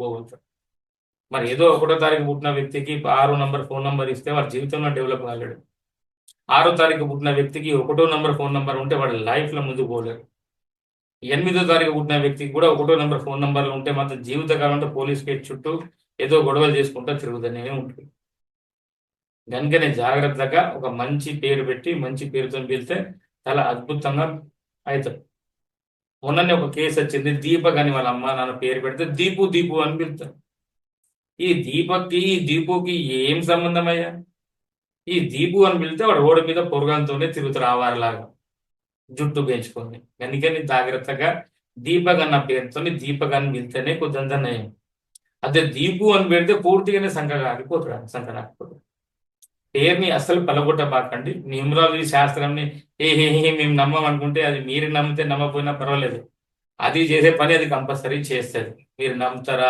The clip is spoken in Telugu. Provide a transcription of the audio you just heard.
పోగలుగుతారు. మరి ఏదో 1వ తారీఖు పుట్టిన వ్యక్తికి 6 నంబర్ ఫోన్ నంబర్ ఇస్తే వాడు జీవితంలో డెవలప్ కాలేడు. 6వ తారీఖు పుట్టిన వ్యక్తికి 1వ నంబర్ ఫోన్ నంబర్ ఉంటే వాడు లైఫ్లో ముందుకు పోలేడు. 8వ తారీఖు పుట్టిన వ్యక్తికి కూడా 1వ నంబర్ ఫోన్ నంబర్లు ఉంటే మాత్రం జీవితకాలంలో పోలీస్ కేసు చుట్టూ ఏదో గొడవలు చేసుకుంటూ తిరుగుతూనే ఉంటుంది. కనుకనే జాగ్రత్తగా ఒక మంచి పేరు పెట్టి మంచి పేరుతో పిలిస్తే చాలా అద్భుతంగా అవుతాడు. మొన్ననే ఒక కేసు వచ్చింది, దీపక్ అని వాళ్ళ అమ్మ నాన్న పేరు పెడితే దీపు దీపు అని పిలుతారు. ఈ దీపక్కి ఈ దీపుకి ఏం సంబంధం అయ్యా? ఈ దీపు అని పిలితే వాడు రోడ్డు మీద పొరగంతోనే తిరుగుతారు ఆవారలాగా జుట్టు పెంచుకొని. అందుకని జాగ్రత్తగా దీపక్ అన్న పేరుతో దీపక్ అని పిలితేనే కొంచెం నయం. అదే దీపు అని పెడితే పూర్తిగానే సంకరాకపోతాడు. పేరుని అస్సలు పలగొట్టబాకండి. న్యూమరాలజీ శాస్త్రంని మేము నమ్మం అనుకుంటే అది మీరు నమ్మితే నమ్మకపోయినా పర్వాలేదు, అది చేసే పని అది కంపల్సరీ చేస్తుంది. మీరు నమ్ముతారా